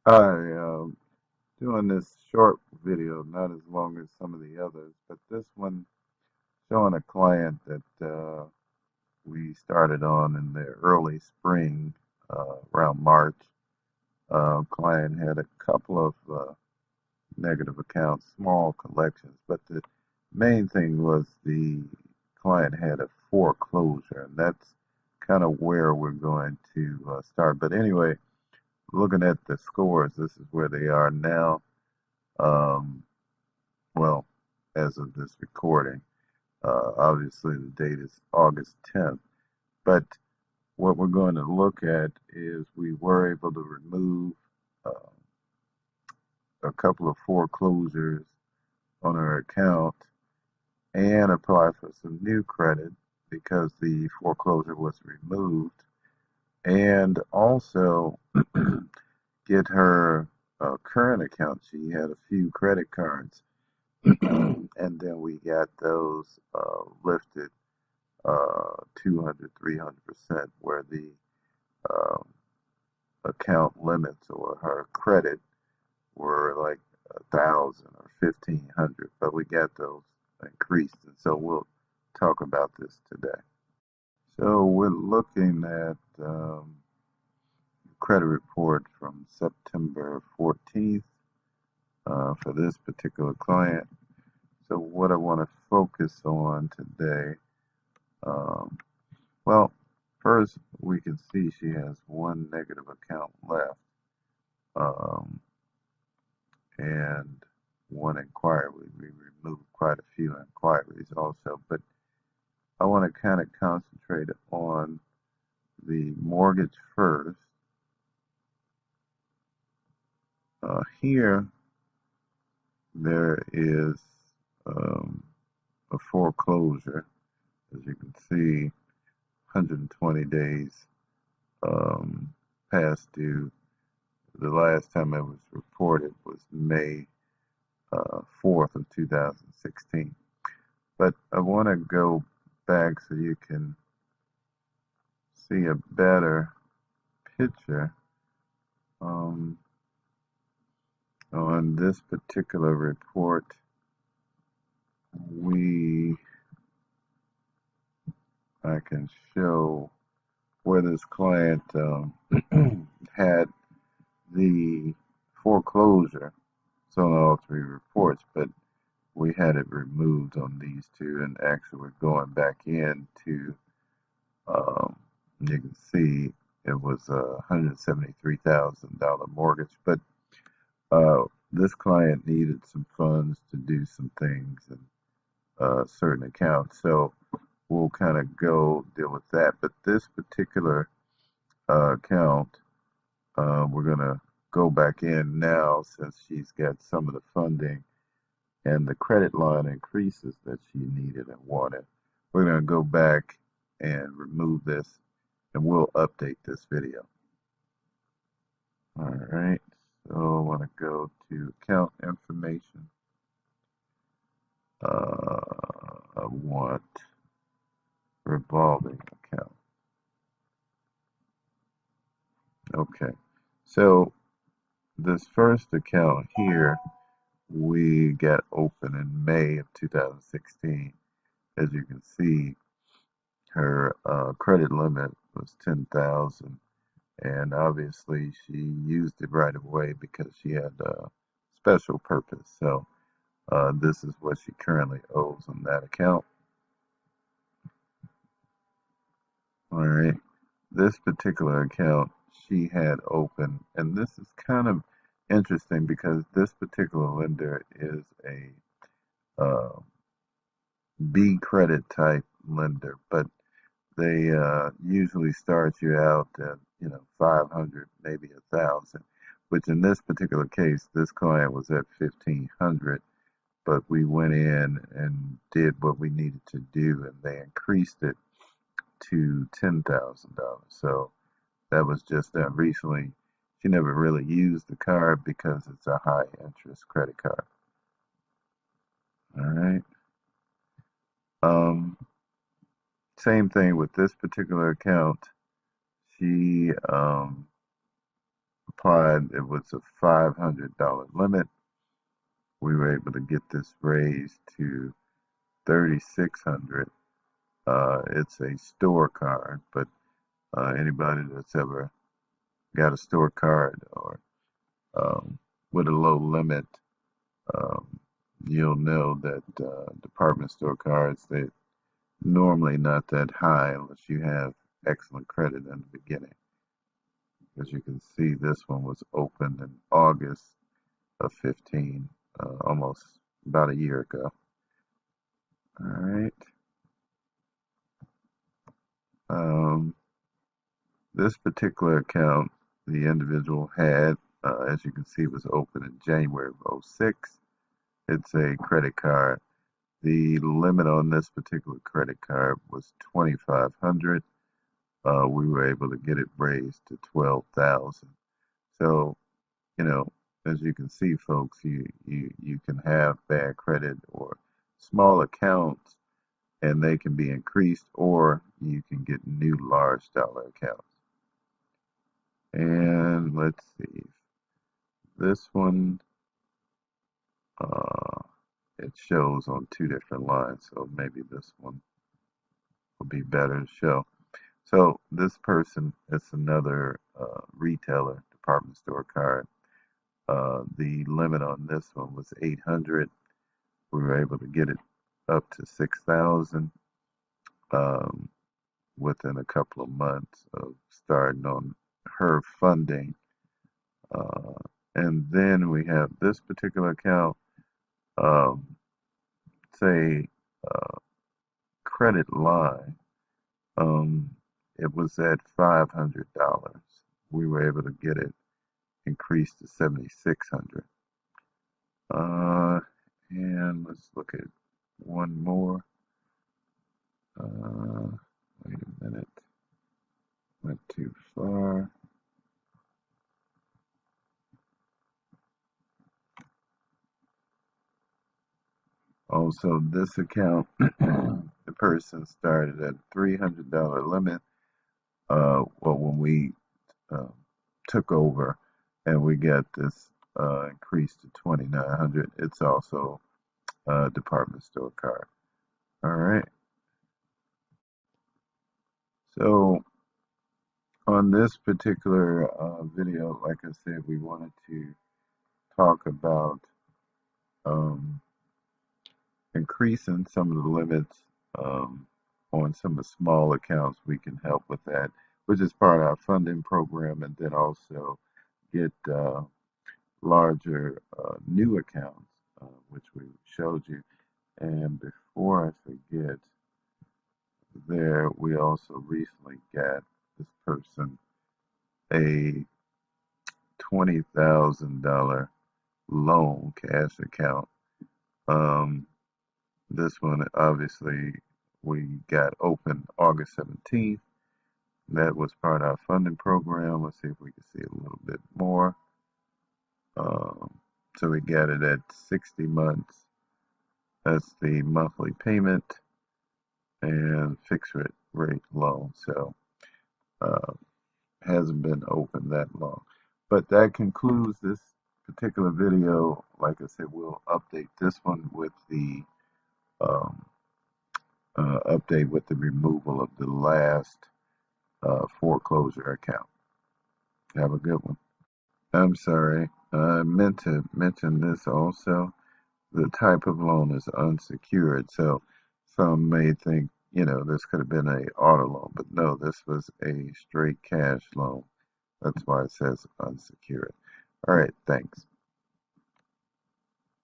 Hi, doing this short video, not as long as some of the others, but this one showing a client that we started on in the early spring, around March. Client had a couple of negative accounts, small collections, but the main thing was the client had a foreclosure, and that's kind of where we're going to start. But anyway, looking at the scores, this is where they are now. Um, well, as of this recording. Obviously, the date is August 10th. But what we're going to look at is we were able to remove uh, a couple of foreclosures on our account and apply for some new credit because the foreclosure was removed, and also get her current account. She had a few credit cards, and then we got those lifted 200, 300%, where the um, account limits or her credit were like 1,000 or 1,500, but we got those increased, and so we'll talk about this today. So we're looking at credit report from September 14th for this particular client. So what I want to focus on today, um, well, first we can see she has one negative account left, um, and one inquiry. We removed quite a few inquiries also, but I want to kind of concentrate on the mortgage first. Here, there is a foreclosure, as you can see, 120 days um, past due. The last time it was reported was May 4th of 2016. But I want to go back so you can see a better picture. Um, on this particular report, I can show where this client had the foreclosure. It's on all three reports, but we had it removed on these two, and actually we're going back into, um, you can see it was a $173,000 mortgage, but this client needed some funds to do some things and certain accounts, so we'll kind of go deal with that. But this particular account, we're going to go back in now since she's got some of the funding and the credit line increases that she needed and wanted. We're going to go back and remove this, and we'll update this video. All right, so I want to go to account information. I want revolving account. Okay, so this first account here we got open in May of 2016. As you can see, her credit limit was 10,000, and obviously she used it right away because she had a special purpose. So this is what she currently owes on that account. All right, this particular account she had open, and this is kind of interesting because this particular lender is a B credit type lender, but they usually start you out at 500, maybe 1,000, which in this particular case, this client was at 1,500, but we went in and did what we needed to do, and they increased it to $10,000. So that was just done recently. She never really used the card because it's a high interest credit card. All right. Um, Same thing with this particular account. She applied, it was a $500 limit. We were able to get this raised to $3,600. It's a store card, but anybody that's ever got a store card or with a low limit, um, you'll know that department store cards, they're normally not that high unless you have excellent credit in the beginning. As you can see, this one was opened in August of 15, almost about a year ago. All right. This particular account, the individual had, as you can see, was opened in January of 06. It's a credit card. The limit on this particular credit card was $2,500. We were able to get it raised to $12,000. So, you know, as you can see, folks, you can have bad credit or small accounts, and they can be increased, or you can get new large dollar accounts. And let's see, this one, it shows on two different lines, so maybe this one will be better to show. So this person is another retailer, department store card. The limit on this one was $800. We were able to get it up to $6,000 within a couple of months of starting on her funding. And then we have this particular account, say credit line. It was at $500. We were able to get it increased to $7,600. And let's look at one more. Wait a minute. Went too far. Also, this account, the person started at $300 limit. Well, when we took over and we got this increased to $2,900, it's also a department store card. All right. So on this particular video, like I said, we wanted to talk about increasing some of the limits on some of the small accounts. We can help with that, which is part of our funding program, and then also get larger new accounts, which we showed you. And before I forget, we also recently got this person a $20,000 loan cash account. This one, obviously, we got open August 17th. That was part of our funding program. Let's see if we can see a little bit more. So we got it at 60 months. That's the monthly payment and fixed rate loan. So hasn't been open that long. But that concludes this particular video. Like I said, we'll update this one with the update with the removal of the last foreclosure account. Have a good one. I'm sorry, I meant to mention this also. The type of loan is unsecured, so some may think, this could have been an auto loan, but no, this was a straight cash loan. That's why it says unsecured. All right, thanks.